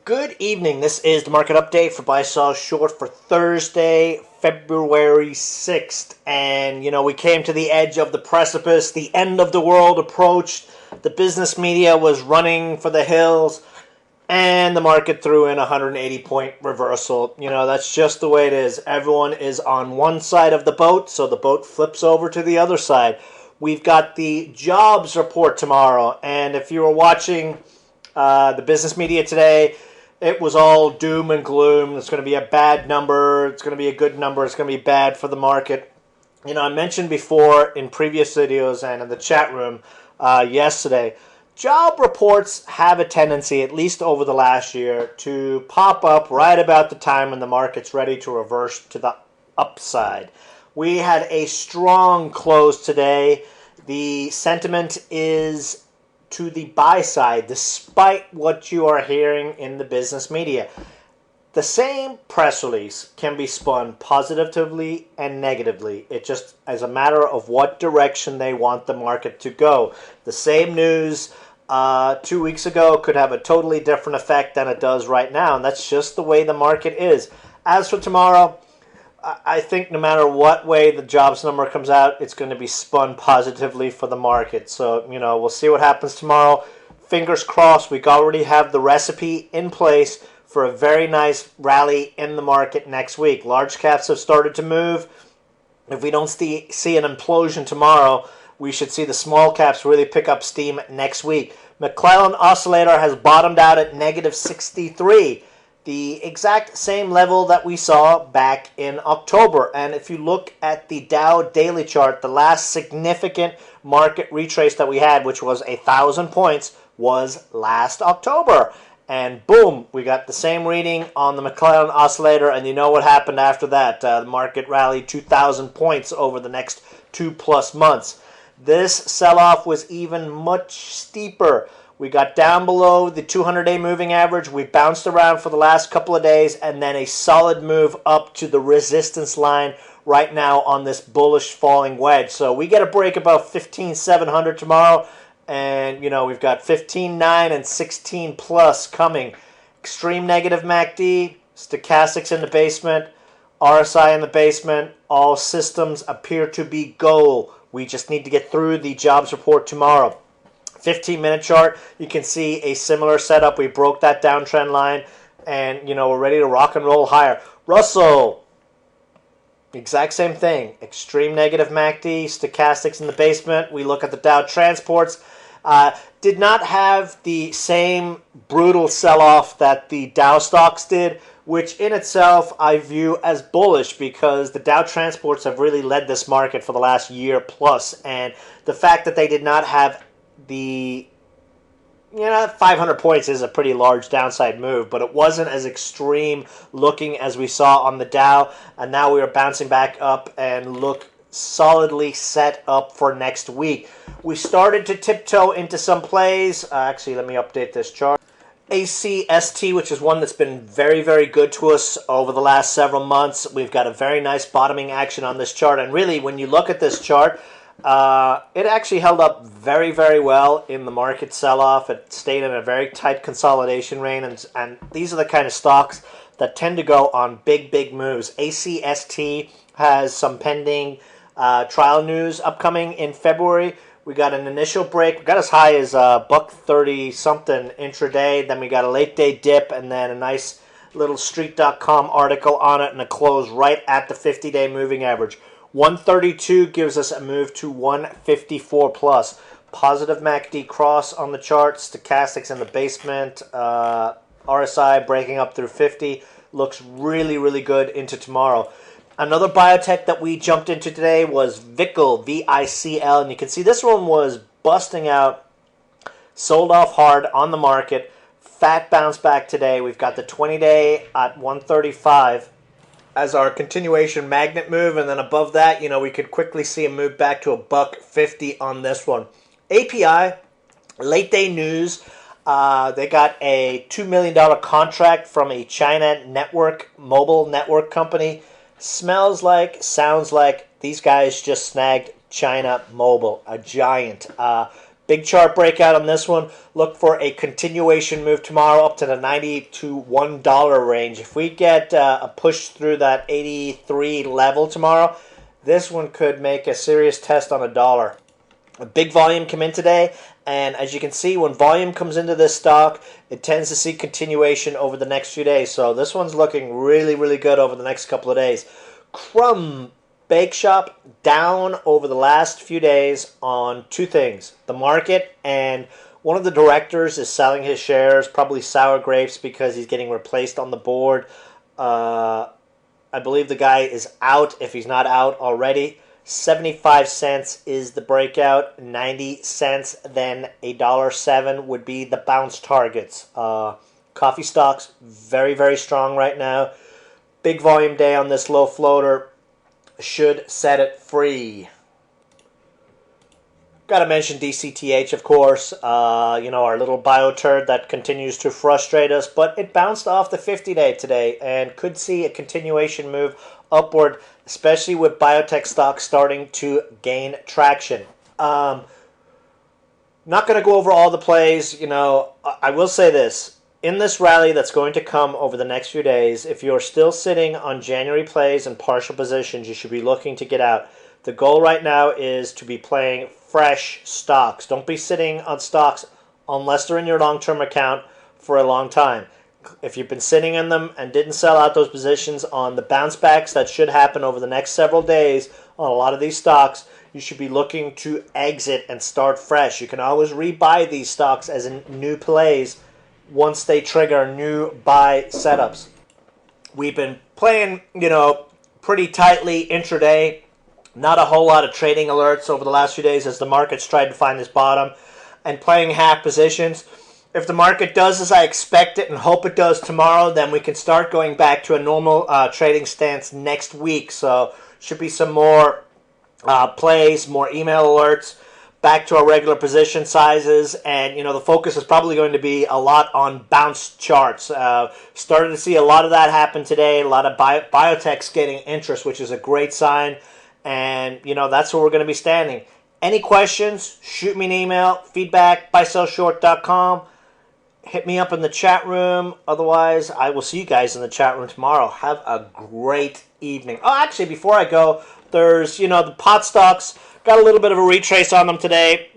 Good evening. This is the market update for buy sell short for Thursday, February 6th. And, we came to the edge of the precipice. The end of the world approached. The business media was running for the hills. And the market threw in a 180-point reversal. That's just the way it is. Everyone is on one side of the boat, so the boat flips over to the other side. We've got the jobs report tomorrow. And if you were watching the business media today, it was all doom and gloom. It's going to be a bad number. It's going to be a good number. It's going to be bad for the market. I mentioned before in previous videos and in the chat room yesterday, job reports have a tendency, at least over the last year, to pop up right about the time when the market's ready to reverse to the upside. We had a strong close today. The sentiment is to the buy side, despite what you are hearing in the business media. The same press release can be spun positively and negatively. It just as a matter of what direction they want the market to go. The same news 2 weeks ago could have a totally different effect than it does right now, and that's just the way the market is. As for tomorrow, I think no matter what way the jobs number comes out, it's going to be spun positively for the market. So, we'll see what happens tomorrow. Fingers crossed, we already have the recipe in place for a very nice rally in the market next week. Large caps have started to move. If we don't see an implosion tomorrow, we should see the small caps really pick up steam next week. McClellan Oscillator has bottomed out at negative 63. The exact same level that we saw back in October. And if you look at the Dow daily chart, the last significant market retrace that we had, which was 1,000 points, was last October. And boom, we got the same reading on the McClellan Oscillator, and you know what happened after that. The market rallied 2,000 points over the next 2+ months. This sell-off was even much steeper. We got down below the 200-day moving average. We bounced around for the last couple of days, and then a solid move up to the resistance line right now on this bullish falling wedge. So we get a break about 15,700 tomorrow, and we've got 15.9 and 16 plus coming. Extreme negative MACD, stochastics in the basement, RSI in the basement. All systems appear to be go. We just need to get through the jobs report tomorrow. 15-minute chart, you can see a similar setup. We broke that downtrend line, and we're ready to rock and roll higher. Russell, exact same thing. Extreme negative MACD, stochastics in the basement. We look at the Dow transports. Did not have the same brutal sell-off that the Dow stocks did, which in itself I view as bullish because the Dow transports have really led this market for the last year plus, and the fact that they did not have the 500 points is a pretty large downside move, but it wasn't as extreme looking as we saw on the Dow, and now we are bouncing back up and look solidly set up for next week. We started to tiptoe into some plays. Actually, let me update this chart. ACST, which is one that's been very, very good to us over the last several months. We've got a very nice bottoming action on this chart, and really when you look at this chart, it actually held up very, very well in the market sell-off. It stayed in a very tight consolidation range, and these are the kind of stocks that tend to go on big, big moves. ACST has some pending trial news upcoming in February. We got an initial break. We got as high as $130 something intraday. Then we got a late day dip, and then a nice little Street.com article on it, and a close right at the 50-day moving average. 132 gives us a move to 154 plus. Positive MACD cross on the chart. Stochastics in the basement. RSI breaking up through 50. Looks really, really good into tomorrow. Another biotech that we jumped into today was Vicl, V-I-C-L. And you can see this one was busting out. Sold off hard on the market. Fat bounce back today. We've got the 20-day at 135. As our continuation magnet move, and then above that, we could quickly see a move back to $1.50 on this one. API, late day news. They got a $2 million contract from a China mobile network company. Smells like, sounds like these guys just snagged China Mobile, a giant. Big chart breakout on this one. Look for a continuation move tomorrow up to the $90 to $1 range. If we get a push through that 83 level tomorrow, this one could make a serious test on $1. A big volume come in today, and as you can see, when volume comes into this stock, it tends to see continuation over the next few days. So this one's looking really, really good over the next couple of days. Crumb Bake Shop down over the last few days on two things: the market, and one of the directors is selling his shares, probably sour grapes, because he's getting replaced on the board. I believe the guy is out, if he's not out already. 75 cents is the breakout. 90 cents, then $1.07 would be the bounce targets. Coffee stocks very, very strong right now. Big volume day on this low floater should set it free. Got to mention DCTH, of course. Our little bioturd that continues to frustrate us, but it bounced off the 50-day today and could see a continuation move upward, especially with biotech stocks starting to gain traction. Not going to go over all the plays. I will say this. In this rally that's going to come over the next few days, if you're still sitting on January plays and partial positions, you should be looking to get out. The goal right now is to be playing fresh stocks. Don't be sitting on stocks unless they're in your long-term account for a long time. If you've been sitting in them and didn't sell out those positions on the bounce backs that should happen over the next several days on a lot of these stocks, you should be looking to exit and start fresh. You can always rebuy these stocks as in new plays once they trigger new buy setups. We've been playing, pretty tightly intraday. Not a whole lot of trading alerts over the last few days as the market's tried to find this bottom, and playing half positions. If the market does as I expect it and hope it does tomorrow, then we can start going back to a normal trading stance next week. So should be some more plays, more email alerts, back to our regular position sizes, and the focus is probably going to be a lot on bounce charts. Started to see a lot of that happen today. A lot of biotechs getting interest, which is a great sign, and that's where we're going to be standing. Any questions? Shoot me an email. Feedback buysellshort.com. Hit me up in the chat room. Otherwise, I will see you guys in the chat room tomorrow. Have a great evening. Oh, actually, before I go, there's the pot stocks. Got a little bit of a retrace on them today.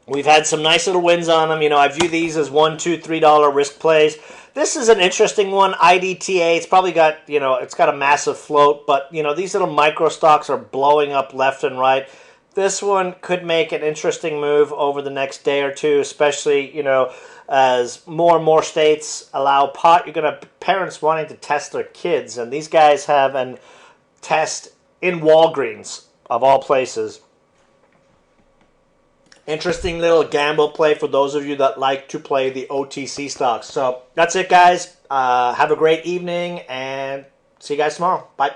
We've had some nice little wins on them. I view these as $1, $2, $3 risk plays. This is an interesting one, IDTA. It's probably got, it's got a massive float, but, these little micro stocks are blowing up left and right. This one could make an interesting move over the next day or two, especially, as more and more states allow pot. You're going to have parents wanting to test their kids, and these guys have a test in Walgreens, of all places. Interesting little gamble play for those of you that like to play the OTC stocks. So that's it, guys. Have a great evening, and see you guys tomorrow. Bye.